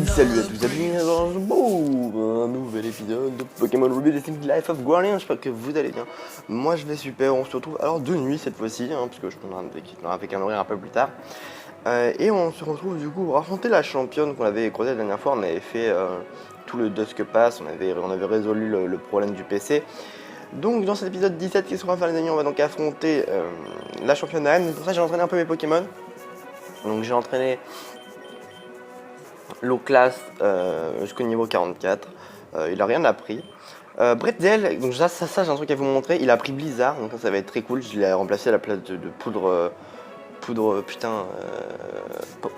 Salut à tous, bienvenue dans un nouvel épisode de Pokémon Ruby Distinct Life of Guardian. J'espère que vous allez bien. Moi je vais super, on se retrouve alors de nuit cette fois-ci, parce que je prendrai avec un horaire un peu plus tard. Et on se retrouve du coup pour affronter la championne qu'on avait croisée la dernière fois. On avait fait tout le Dusk Pass, on avait résolu le problème du PC. Donc dans cet épisode 17, qu'est-ce qu'on va faire les amis? On va donc affronter la championne Anne. Pour ça j'ai entraîné un peu mes Pokémon. Donc j'ai entraîné low class jusqu'au niveau 44, il a rien appris. Bretzel, donc ça j'ai un truc à vous montrer, il a pris Blizzard, donc ça va être très cool, je l'ai remplacé à la place de poudre,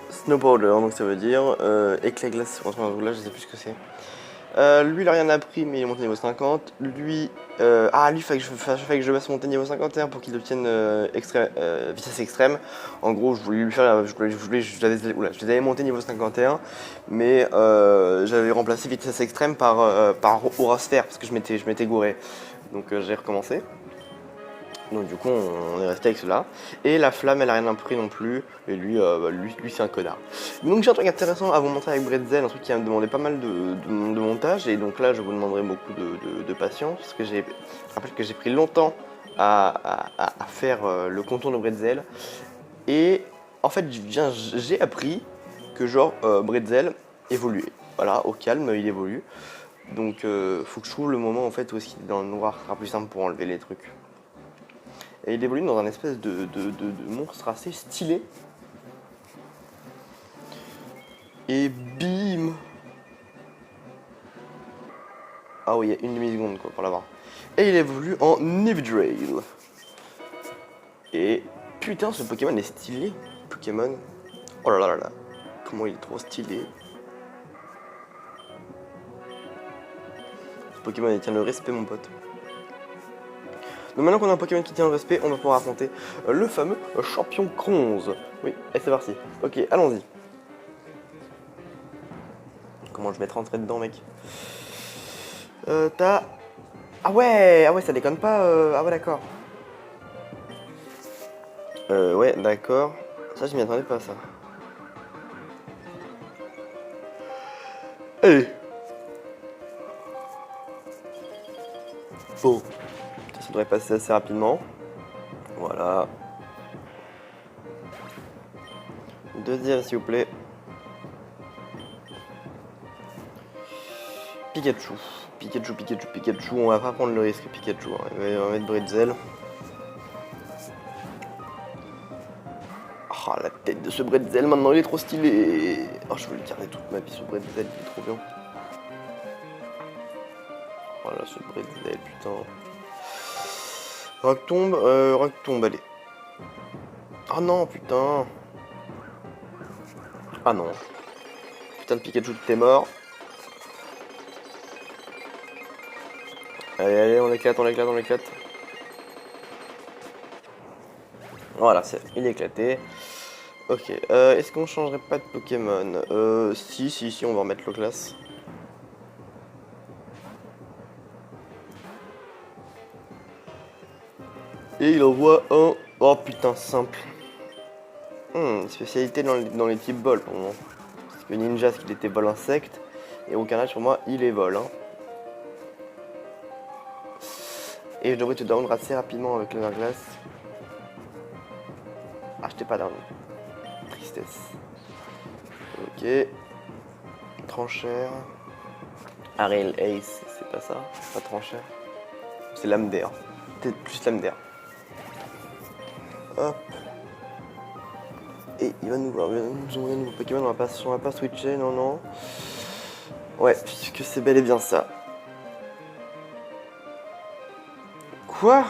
Snowboarder, donc ça veut dire éclat glace sur un truc là, je sais plus ce que c'est. Lui il a rien appris mais il est monté niveau 50. Lui, il fallait que je fasse monter niveau 51 pour qu'il obtienne vitesse extrême. En gros je voulais lui faire, je les avais monté niveau 51 mais j'avais remplacé vitesse extrême par aura sphère parce que je m'étais gouré. Donc j'ai recommencé. Donc du coup on est resté avec cela. Et la flamme elle a rien appris non plus. Et lui c'est un connard. Donc j'ai un truc intéressant à vous montrer avec Bretzel, un truc qui va me demander pas mal de montage. Et donc là je vous demanderai beaucoup de patience. Parce que je rappelle que j'ai pris longtemps à faire le contour de Bretzel. Et en fait j'ai appris que genre Bretzel évoluait. Voilà, au calme il évolue. Donc faut que je trouve le moment en fait où est-ce qu'il est dans le noir, ce sera plus simple pour enlever les trucs. Et il évolue dans un espèce de monstre assez stylé. Et bim! Ah oui, il y a une demi-seconde quoi pour l'avoir. Et il évolue en Nivedrail. Et putain, ce Pokémon est stylé. Pokémon. Oh là là là là. Comment il est trop stylé. Ce Pokémon il tient le respect mon pote. Donc maintenant qu'on a un Pokémon qui tient le respect, on va pouvoir affronter le fameux champion Bronze. Oui, et c'est parti. Ok, allons-y. Comment je vais être rentré dedans, mec? Ah ouais, ça déconne pas. Ah ouais, d'accord. Ouais, d'accord. Ça, je m'y attendais pas, ça. Allez. Bon. Ça devrait passer assez rapidement. Voilà. Deuxième, s'il vous plaît. Pikachu. Pikachu. On va pas prendre le risque, Pikachu. Hein. Il va mettre Bretzel. Ah, la tête de ce Bretzel, maintenant, il est trop stylé. Oh, je veux le garder toute ma vie, ce Bretzel, il est trop bien. Voilà, ce Bretzel, putain. Rock tombe, allez. Ah non, putain. Ah non. Putain de Pikachu, t'es mort. Allez, on éclate. Voilà, il est éclaté. Ok, est-ce qu'on changerait pas de Pokémon? Si, on va remettre le classe. Et il envoie un... Oh putain, simple. Spécialité dans les types vol pour moi. Parce que Ninja, qu'il était vol insecte. Et Ocarina, sur moi, il est vol. Hein. Et je devrais te down assez rapidement avec le glace. Ah, je t'ai pas down. Tristesse. Ok. Tranchère. Ariel Ace, c'est pas ça. Pas tranchère. C'est lame d'air. Peut-être plus lame d'air. Hop. Et il va nous envoyer un nouveau Pokémon, on va pas switcher, non. Ouais, puisque c'est bel et bien ça. Quoi?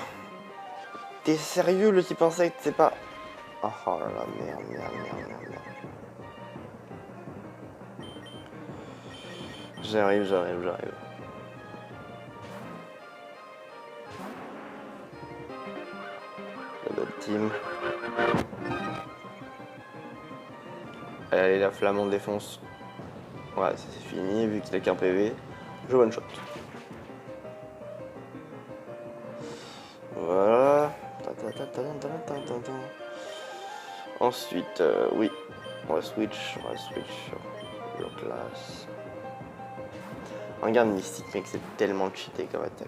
T'es sérieux, le type insecte, c'est pas... Oh là là, merde. J'arrive. La belle team. Allez, la flamme en défonce. Ouais, c'est fini, vu qu'il a qu'un PV. Je one shot. Voilà. Ensuite, oui, on va switch sur le classe. Regarde Mystique, mec, c'est tellement cheaté comme attaque,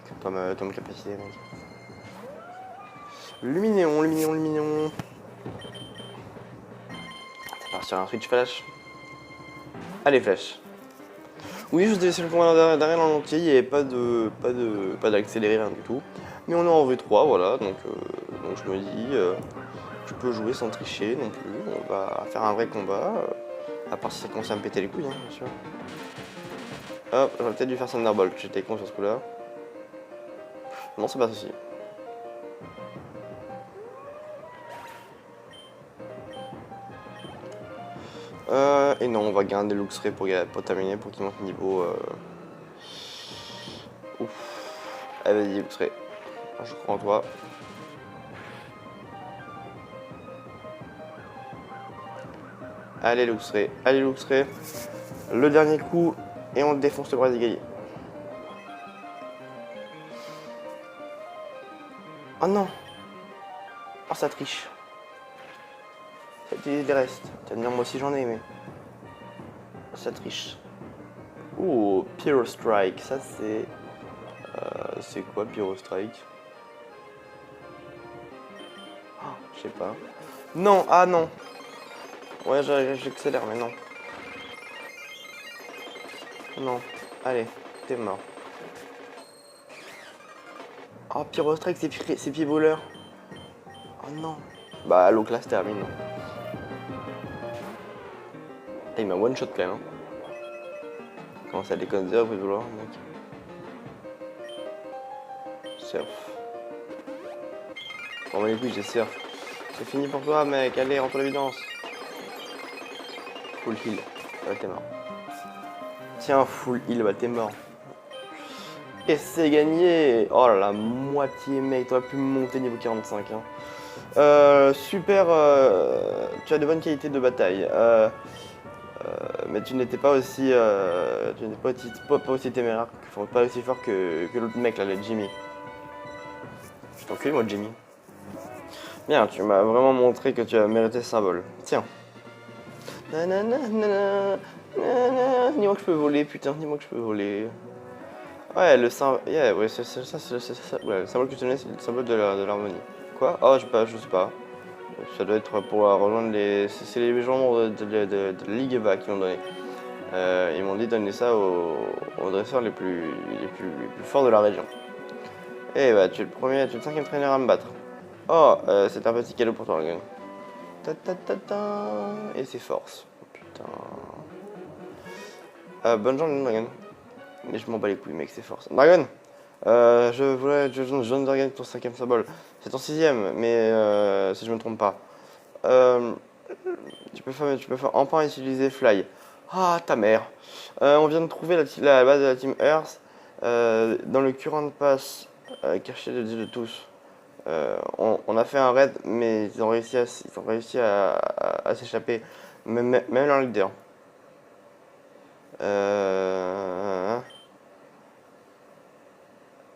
comme capacité, mec. Luminéon. C'est parti sur un switch flash. Allez, flash. Oui, je vous ai laissé le combat d'arène en entier, il n'y avait pas d'accéléré, rien du tout. Mais on est en V3, voilà, donc je me dis, je peux jouer sans tricher non plus. On va faire un vrai combat, à part si ça commence à me péter les couilles, hein, bien sûr. Hop, j'aurais peut-être dû faire Thunderbolt, j'étais con sur ce coup-là. Non, c'est pas ceci. Et non, on va garder Luxray pour terminer, pour qu'il monte niveau. Ouf. Allez, vas-y, Luxray. Je crois en toi. Allez, Luxray. Le dernier coup, et on défonce le bras d'égalier. Oh non! Oh, ça triche. Ça utilise les restes. Tu vas me dire, moi aussi j'en ai, mais. Ça triche. Ouh, Pyro Strike. Ça, c'est. C'est quoi, Pyro Strike? Oh, je sais pas. Non, ah non! Ouais, j'accélère, mais non. Non. Allez, t'es mort. Oh, Pyro Strike, c'est pied voleur. Oh non. Bah, l'eau classe termine. Ah, il m'a one shot quand même. Hein. Comment ça déconne zéro, pied voleur, mec. Surf. Bon, bah, les couilles, j'ai surf. C'est fini pour toi, mec. Allez, rentre l'évidence. Full heal. Ouais, t'es mort. Tiens, full heal, bah, t'es mort. Et c'est gagné. Oh là là, moitié, mec. T'aurais pu monter niveau 45. Hein. Super. Tu as de bonnes qualités de bataille. Mais tu n'étais pas aussi, pas aussi téméraire, pas aussi fort que l'autre mec là, le Jimmy. Je t'encule moi, Jimmy. Bien, tu m'as vraiment montré que tu as mérité ce symbole. Tiens. Dis-moi que je peux voler, putain, dis-moi que je peux voler. Ouais, le symbole, yeah, ouais, c'est ça, ouais, le symbole que tu donnais, c'est le symbole de l'harmonie. Quoi? Oh, je sais pas. Ça doit être pour rejoindre les. C'est les gens de Ligue EVA qui l'ont donné. Ils m'ont dit de donner ça aux dresseurs les plus forts de la région. Et bah, tu es le cinquième traîneur à me battre. Oh, c'est un petit cadeau pour toi, Dragon. Et c'est force. Putain. Bonne journée, Dragon. Mais je m'en bats les couilles, mec, c'est force. Dragon, je donne Dragon ton cinquième symbole. C'est ton sixième, mais si je me trompe pas. Tu peux faire enfin utiliser Fly. Ah, ta mère. On vient de trouver la base de la Team Earth dans le Current Pass, caché de Dieu de tous. On a fait un raid, mais ils ont réussi à s'échapper, même leur leader.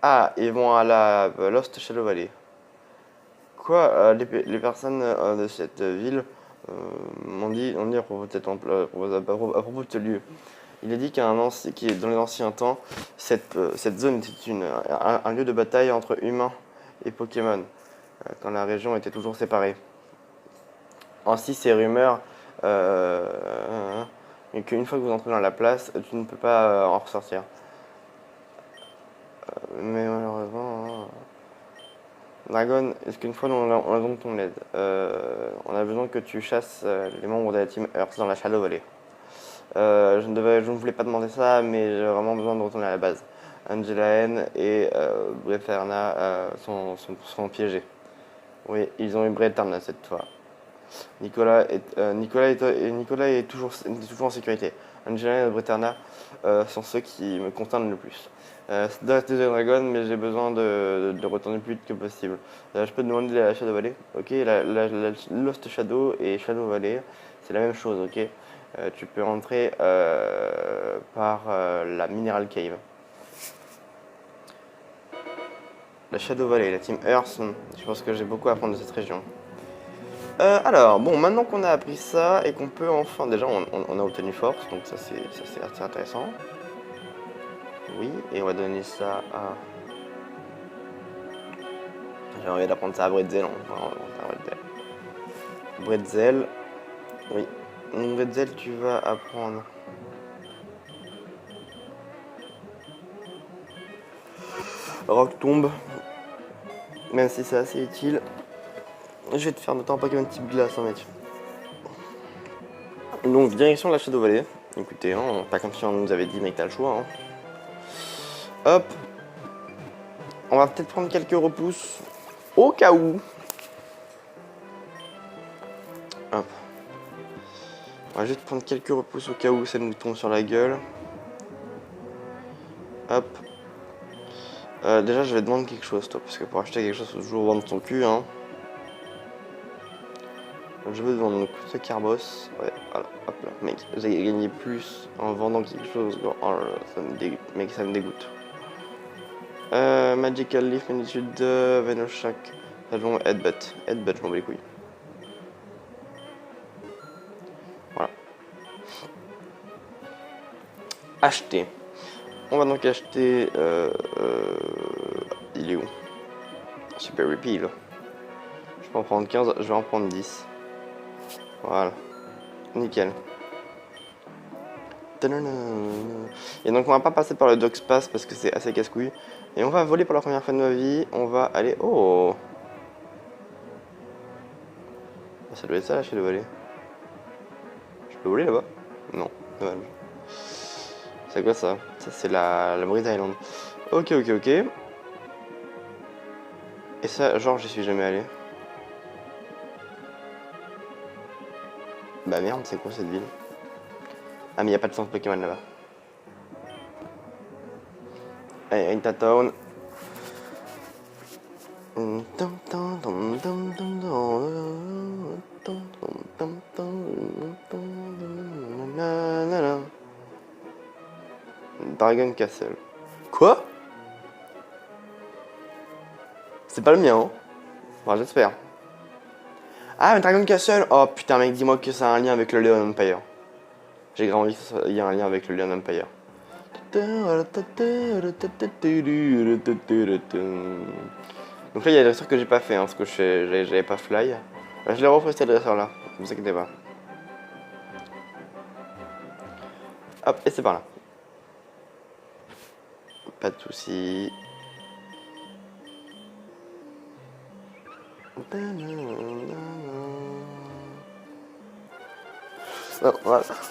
Ah, ils vont à la Lost Shadow Valley. Quoi, les personnes de cette ville m'ont dit à propos à propos de ce lieu. Il a dit dans les anciens temps, cette zone était un lieu de bataille entre humains et Pokémon, quand la région était toujours séparée. Ainsi, ces rumeurs, et qu'une fois que vous entrez dans la place, tu ne peux pas en ressortir. Mais malheureusement, Dragon, est-ce qu'une fois on a donc ton aide? On a besoin que tu chasses les membres de la Team Earth dans la Shadow Valley. Je ne voulais pas demander ça, mais j'ai vraiment besoin de retourner à la base. Angela N et Breferna sont piégés. Oui, ils ont eu Breferna cette fois. Nicolas est toujours en sécurité. Angela et Breferna sont ceux qui me concernent le plus. C'est Désolé Dragon, mais j'ai besoin de retourner plus vite que possible. Je peux te demander la Shadow Valley? Ok, la Lost Shadow et Shadow Valley, c'est la même chose, ok? Tu peux rentrer par la Mineral Cave. La Shadow Valley, la Team Earth, je pense que j'ai beaucoup à apprendre de cette région. Alors, bon, maintenant qu'on a appris ça et qu'on peut enfin... Déjà, on a obtenu force, donc ça c'est assez intéressant. Oui, et on va donner ça à... J'ai envie d'apprendre ça à Bretzel. Bretzel. Oui. Donc Bretzel, tu vas apprendre... Rock tombe. Même si c'est assez utile. Je vais te faire noter un Pokémon type glace, hein, mec. Donc, direction la Shadow Valley. Écoutez, hein, pas comme si on nous avait dit, mec, t'as le choix. Hein. Hop. On va peut-être prendre quelques repousses. Au cas où. Hop. On va juste prendre quelques repousses au cas où ça nous tombe sur la gueule. Hop. Déjà, je vais demander quelque chose, toi, parce que pour acheter quelque chose, il faut toujours vendre son cul, hein. Donc, je veux demander ce Carbos. Ouais, voilà, hop là. Mec, j'ai gagné plus en vendant quelque chose. Oh là là, ça me dégoûte. Mec, ça me dégoûte. Magical Leaf, Magnitude 2, Venoshock, Headbutt. Headbutt, je m'en bats les couilles. Voilà. Acheter. On va donc acheter. Il est où? Super Repeal. Je peux en prendre 15, je vais en prendre 10. Voilà. Nickel. Et donc on va pas passer par le Dox Pass parce que c'est assez casse-couille. Et on va voler pour la première fois de ma vie. On va aller... Oh! Ça doit être ça, lâcher le voler. Je peux voler là-bas? Non, dommage. C'est quoi ça? Ça c'est la Breeze Island. Ok. Et ça, genre j'y suis jamais allé. Bah merde, c'est quoi cette ville? Ah mais y a pas de centre Pokémon là-bas. Allez, Inta Town. Dragon Castle. Quoi? C'est pas le mien, hein? Enfin, j'espère. Ah, mais Dragon Castle! Oh putain, mec, dis-moi que ça a un lien avec le Leon Empire. J'ai grave envie qu'il y ait un lien avec le Leon Empire. Donc là, il y a des dresseurs que j'ai pas fait, hein, parce que j'avais pas fly. Là, je l'ai refait ce dresseur là, ne vous inquiétez pas. Hop, et c'est par là. Pas de soucis.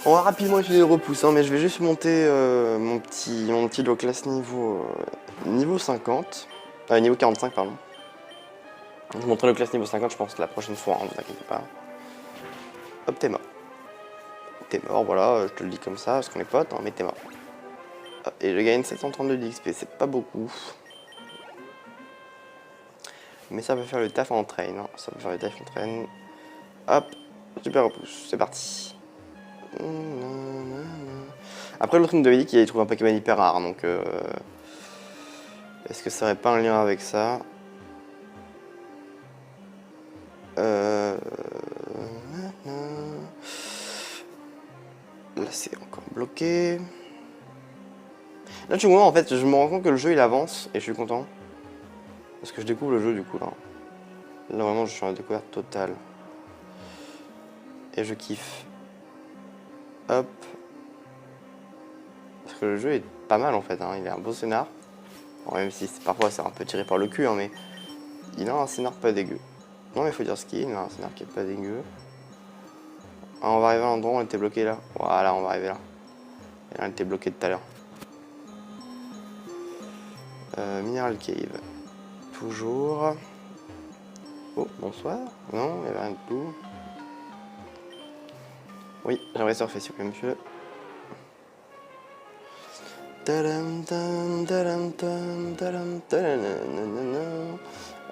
On va rapidement utiliser le repousse, hein, mais je vais juste monter mon petit low class niveau 50. Niveau 45, pardon. Je montrerai le classe niveau 50, je pense, la prochaine fois, hein, vous inquiétez pas. Hop, t'es mort. T'es mort, voilà, je te le dis comme ça, parce qu'on est potes, hein, mais t'es mort. Hop, et je gagne 732 d'XP, c'est pas beaucoup. Mais ça peut faire le taf en train, hein. Ça peut faire le taf en train. Hop, super repousse, c'est parti. Après, l'autre nous avait dit qu'il allait trouver un Pokémon hyper rare, donc... Est-ce que ça aurait pas un lien avec ça? Là, c'est encore bloqué. Là, tu vois, en fait, je me rends compte que le jeu, il avance, et je suis content. Parce que je découvre le jeu, du coup, là. Là, vraiment, je suis en découverte totale. Et je kiffe. Hop. Parce que le jeu est pas mal, en fait, hein. Il a un beau scénar. Bon, même si parfois, c'est un peu tiré par le cul, hein, mais... Il a un scénar pas dégueu. Non, mais faut dire ce qu'il a un scénar qui est pas dégueu. Ah, on va arriver à l'endroit où on était bloqué là. Voilà, on va arriver là. Et là, on était bloqué tout à l'heure. Mineral Cave. Toujours. Oh, bonsoir. Non, il n'y avait rien de tout. Oui, j'aimerais surfer, s'il vous plaît, monsieur.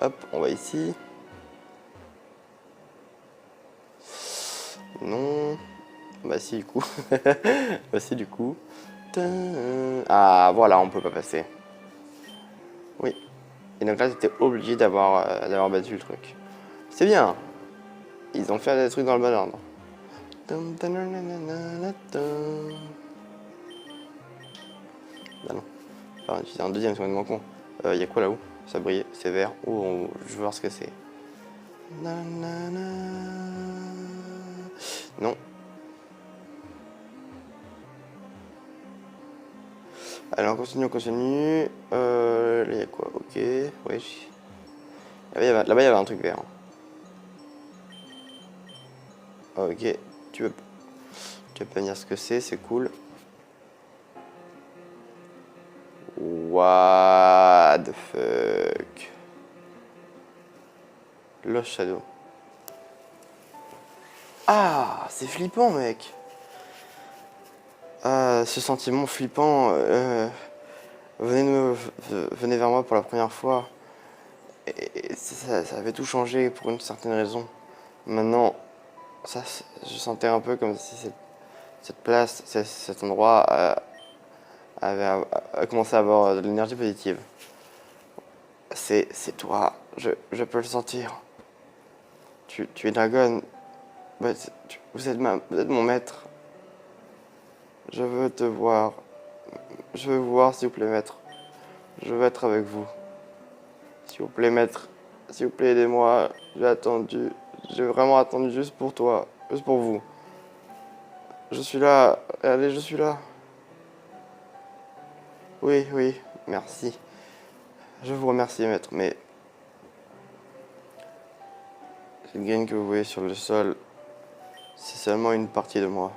Hop, on va ici. Non. Bah si, du coup. Bah si, du coup. Ah, voilà, on peut pas passer. Oui. Et donc là, j'étais obligé d'avoir battu le truc. C'est bien. ils ont fait des trucs dans le bon ordre. Bah non. Enfin, c'est un deuxième, c'est complètement con. Y a quoi là-haut? Ça brille, c'est vert. Oh, je veux voir ce que c'est. Non. Alors on continue, on continue. Là il y a quoi? Ok, oui. Là-bas il y avait un truc vert. Ok, tu veux pas me dire ce que c'est cool. What the fuck? Lost Shadow. Ah, c'est flippant, mec. Ce sentiment flippant. Venez vers moi pour la première fois. Et ça avait tout changé pour une certaine raison. Maintenant, je sentais un peu comme si cette place, cet endroit a commencé à avoir de l'énergie positive. C'est toi, je peux le sentir. Tu es Dragon. Vous êtes mon maître. Je veux te voir. Je veux vous voir, s'il vous plaît, maître. Je veux être avec vous. S'il vous plaît, maître. S'il vous plaît, aidez-moi. J'ai vraiment attendu juste pour toi. Juste pour vous. Je suis là. Allez, je suis là. Oui, merci. Je vous remercie, maître, mais cette graine que vous voyez sur le sol, c'est seulement une partie de moi.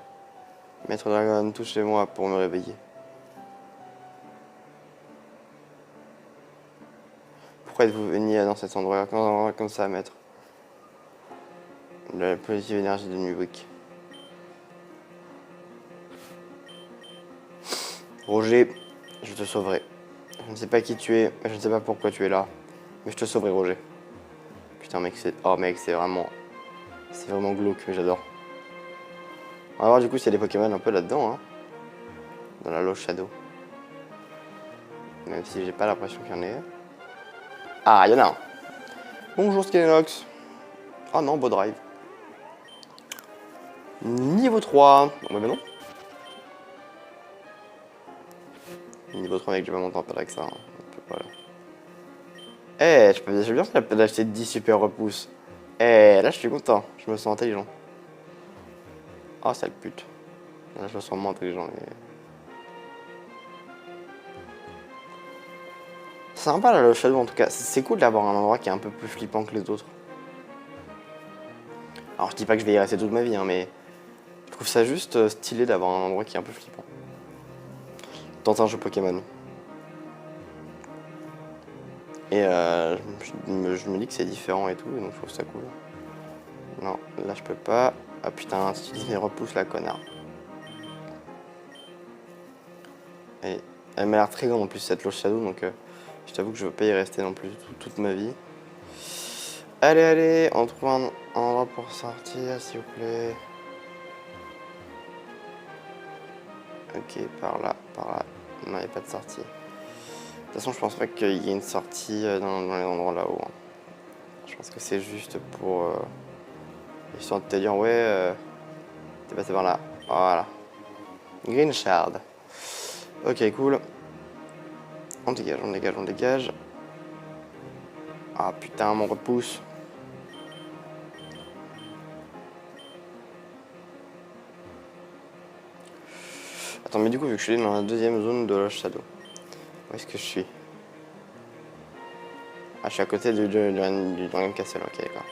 Maître Dragon, touchez-moi pour me réveiller. Pourquoi êtes-vous venu dans cet endroit comme ça, maître? La positive énergie de Nubrick. Roger, je te sauverai. Je ne sais pas qui tu es, je ne sais pas pourquoi tu es là, mais je te sauverai, Roger. Putain, mec, c'est vraiment glauque, mais j'adore. On va voir du coup s'il y a des Pokémon un peu là-dedans, hein. Dans la Lost Shadow. Même si j'ai pas l'impression qu'il y en ait. Ah, il y en a un. Bonjour Skelenox. Ah non, beau drive. Niveau 3. Oh, bah non. Niveau 3, mec, je vais pas monter en perdre avec ça. Hein. Voilà. Eh, je peux bien d'acheter 10 super repousses. Eh, là, je suis content. Je me sens intelligent. Oh, sale pute. Là, je me sens moins intelligent. Mais... c'est sympa, là, le Shadow, en tout cas. C'est cool d'avoir un endroit qui est un peu plus flippant que les autres. Alors, je dis pas que je vais y rester toute ma vie, hein, mais... je trouve ça juste stylé d'avoir un endroit qui est un peu flippant. Dans un jeu Pokémon. Et je me dis que c'est différent et tout, donc je trouve ça cool. Non, là je peux pas. Ah putain, si tu dis mes repousses la connard. Et elle m'a l'air très grande en plus cette Lost Shadow, donc je t'avoue que je veux pas y rester non plus toute ma vie. Allez, on trouve un endroit pour sortir, s'il vous plaît. Ok, par là. Non, il n'y a pas de sortie. De toute façon, je pense pas qu'il y ait une sortie dans les endroits là-haut. Hein. Je pense que c'est juste pour... histoire de te dire, ouais, t'es passé par là. Voilà. Green Shard. Ok, cool. On dégage. Ah putain, mon repousse. Attends, mais du coup, vu que je suis dans la deuxième zone de Lost Shadow, où est-ce que je suis? Ah, je suis à côté du Dragon Castle, ok, d'accord.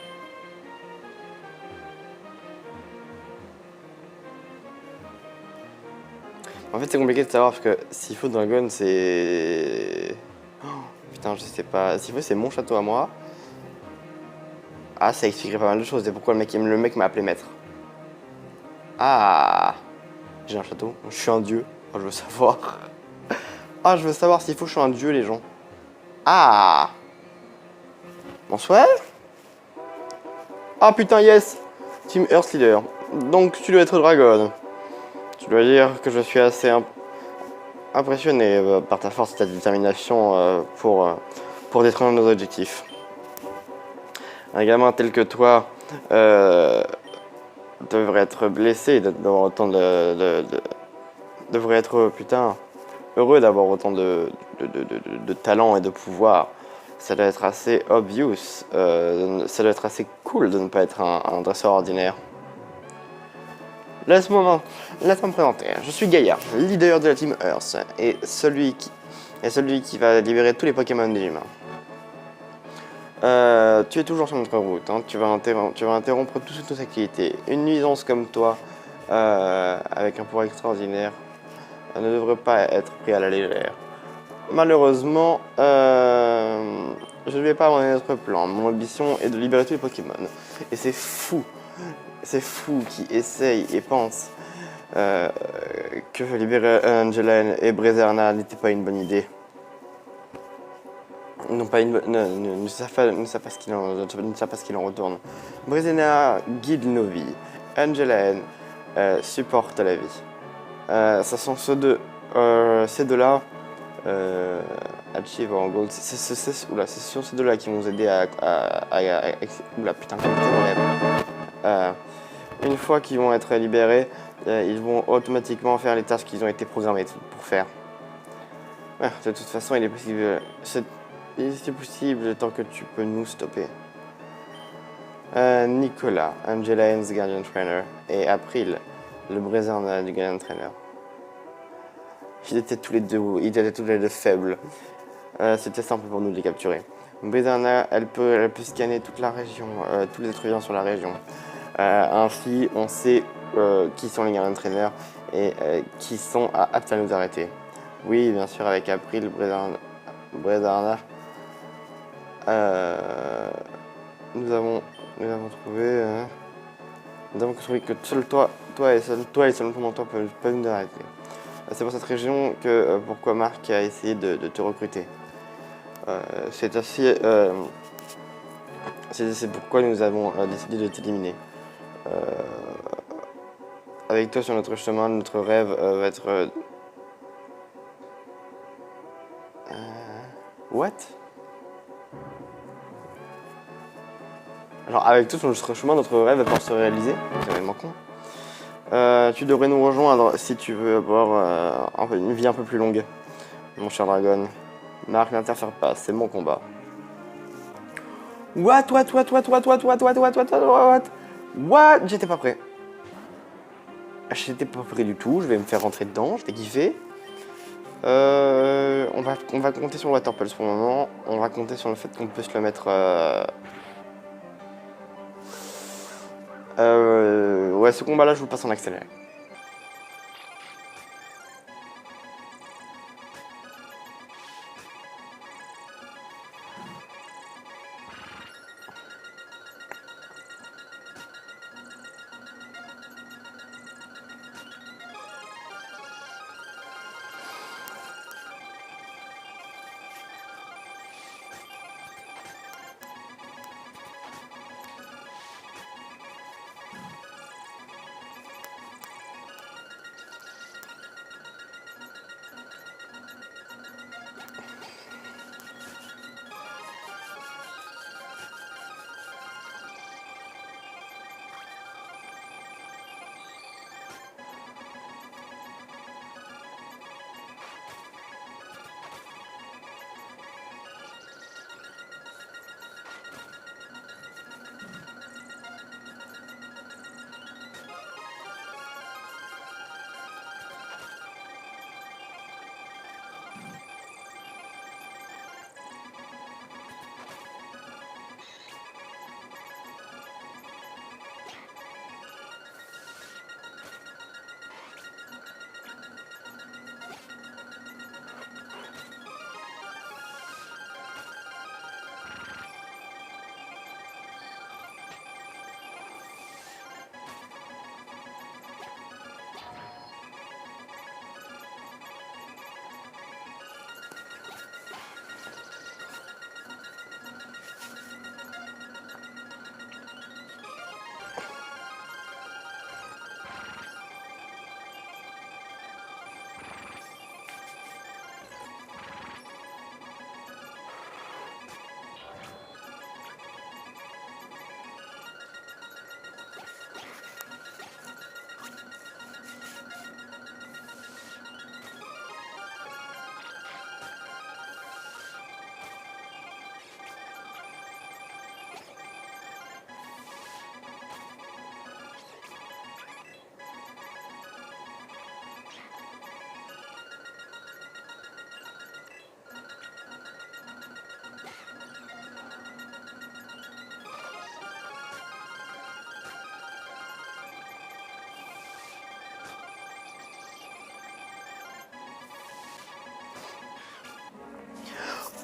En fait, c'est compliqué de savoir parce que Sifu Dragon, c'est... oh, putain, je sais pas. Sifu, c'est mon château à moi. Ah, ça expliquerait pas mal de choses. Et pourquoi le mec m'a appelé maître? Ah, j'ai un château. Je suis un dieu. Oh, je veux savoir. Ah, je veux savoir s'il faut que je suis un dieu, les gens. Ah. Bonsoir. Ah putain, yes. Team Earth Leader. Donc, tu dois être Dragon. Je dois dire que je suis assez impressionné par ta force et ta détermination pour détruire nos objectifs. Un gamin tel que toi devrait être blessé d'avoir autant devrait être, putain, heureux d'avoir autant de talent et de pouvoir. Ça doit être assez obvious, ça doit être assez cool de ne pas être un dresseur ordinaire. Laisse-moi me présenter. Je suis Gaillard, leader de la team Earth, et celui qui va libérer tous les Pokémon des humains. Tu es toujours sur notre route, hein. Tu vas interrompre toutes nos activités. Une nuisance comme toi, avec un pouvoir extraordinaire, ne devrait pas être pris à la légère. Malheureusement, je ne vais pas abandonner notre plan. Mon ambition est de libérer tous les Pokémon. Et c'est fou qui essaye et pense que libérer Angela et Brezerna n'était pas une bonne idée. Ne savent pas ce qu'il en retourne. Brezerna guide nos vies. Angela supporte la vie. Ce sont ces deux-là. Achieve en gold. C'est sur ces deux-là qui vont nous aider à oula putain, compléter mon rêve. Une fois qu'ils vont être libérés, ils vont automatiquement faire les tâches qu'ils ont été programmés pour faire. Ouais, de toute façon, il est possible. C'est possible tant que tu peux nous stopper. Nicolas, Angela Hens Guardian Trainer, et April, le Brezerna du Guardian Trainer. Ils étaient tous les deux faibles. C'était simple pour nous de les capturer. Brezerna, elle peut scanner toute la région, tous les êtres vivants sur la région. Ainsi, on sait qui sont les Guardian Trainers et qui sont aptes à nous arrêter. Oui, bien sûr, avec April, Brezerna, nous avons trouvé que seul toi et seulement toi peuvent nous arrêter. C'est pour cette région que pourquoi Marc a essayé de te recruter. C'est pourquoi nous avons décidé de t'éliminer. Avec toi sur notre chemin, notre rêve va être... What? Alors avec toi sur notre chemin, notre rêve va pouvoir se réaliser. C'est vraiment con. Tu devrais nous rejoindre si tu veux avoir une vie un peu plus longue, mon cher dragon. Marc, n'interfère pas, c'est mon combat. What? J'étais pas prêt. J'étais pas prêt du tout, je vais me faire rentrer dedans, je vais kiffer. On va compter sur le Water Pulse pour le moment. On va compter sur le fait qu'on peut se le mettre... ouais, ce combat-là, je vous le passe en accéléré.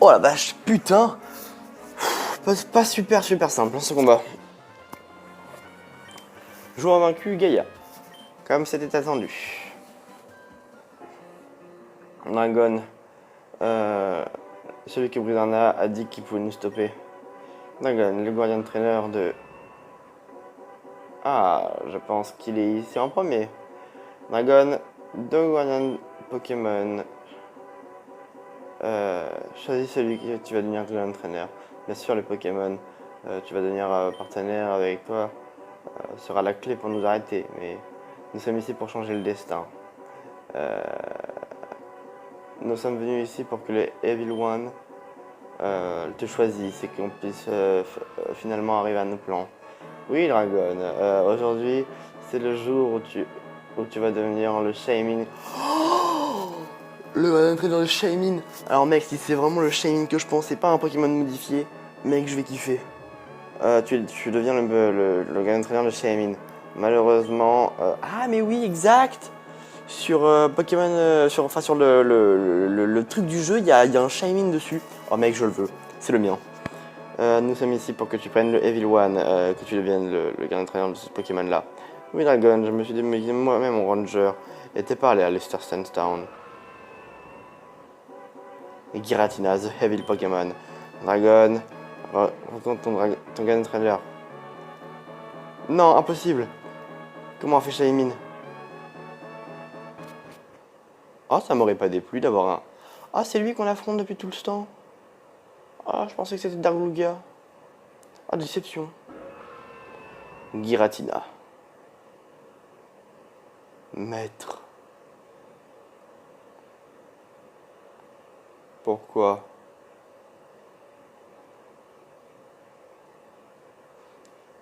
Oh la vache, putain. Pas super simple ce combat. Joueur vaincu, Gaïa. Comme c'était attendu. Dragon. Celui qui brise un a dit qu'il pouvait nous stopper. Dragon, le gardien traîneur de... Ah, je pense qu'il est ici en premier. Dragon, deux gardiens Pokémon. Choisis celui que tu vas devenir gardien traîneur. Bien sûr, les Pokémon, tu vas devenir partenaire avec toi, sera la clé pour nous arrêter. Mais nous sommes ici pour changer le destin. Nous sommes venus ici pour que les Evil One te choisissent et qu'on puisse finalement arriver à nos plans. Oui, Dragon, aujourd'hui, c'est le jour où tu vas devenir le Shaymin. Oh, le entraîneur de Shaymin. Alors mec, si c'est vraiment le Shaymin que je pense, c'est pas un Pokémon modifié, mec, je vais kiffer. Tu deviens le entraîneur de Shaymin. Malheureusement... Ah mais oui, exact. Sur Pokémon, sur le truc du jeu, il y a un Shaymin dessus. Oh mec, je le veux, c'est le mien. Nous sommes ici pour que tu prennes le Evil One, que tu deviennes le grand entraîneur de ce Pokémon là. Oui Dragon, je me suis déménagé moi-même en Ranger et t'es pas allé à Lester Sandstown. Et Giratina, the Evil Pokémon. Dragon, retourne ton grand entraîneur. Non, impossible. Comment on fait Shaymin? Oh, ça m'aurait pas déplu d'avoir un... Ah, c'est lui qu'on affronte depuis tout le temps. Ah, je pensais que c'était Darlugia. Ah, déception. Giratina. Maître. Pourquoi?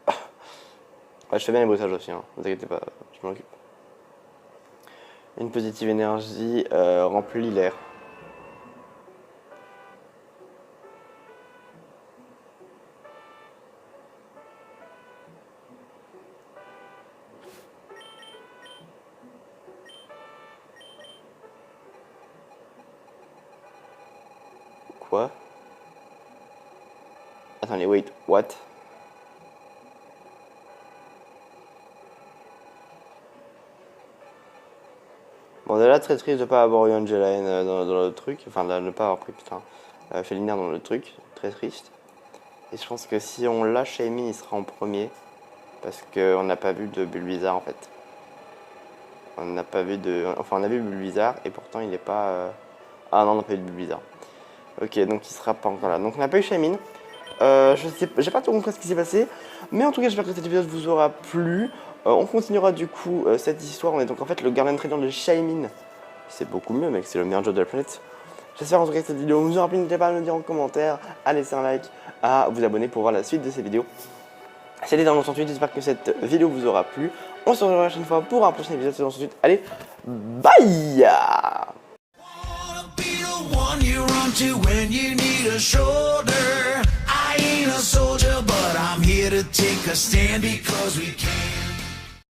Ouais, je fais bien les bruitages aussi, hein. Vous inquiétez pas, je m'en occupe. Une positive énergie remplit l'air. Quoi? Attendez, wait, what? Bon, déjà très triste de pas avoir eu Angeline dans le truc, enfin de ne pas avoir pris Felinaire dans le truc, très triste. Et je pense que si on lâche Amy, il sera en premier, parce qu'on n'a pas vu de Bulbizarre en fait. On n'a pas vu de... Enfin on a vu Bulbizarre et pourtant il n'est pas... Ah non, on n'a pas vu de Bulbizarre. Ok, donc il sera pas encore là. Donc on n'a pas eu Shaymin. Je sais, j'ai pas tout compris ce qui s'est passé, mais en tout cas j'espère que cette vidéo vous aura plu. On continuera du coup cette histoire. On est donc en fait le gardien traîneur de Shaymin. C'est beaucoup mieux mec, c'est le meilleur jeu de la planète. J'espère en tout cas que cette vidéo vous aura plu. N'hésitez pas à me le dire en commentaire, à laisser un like, à vous abonner pour voir la suite de ces vidéos. C'était dans 168, j'espère que cette vidéo vous aura plu. On se revoit la prochaine fois pour un prochain épisode de 168. Allez, bye! When you need a shoulder, I ain't a soldier, but I'm here to take a stand because we can.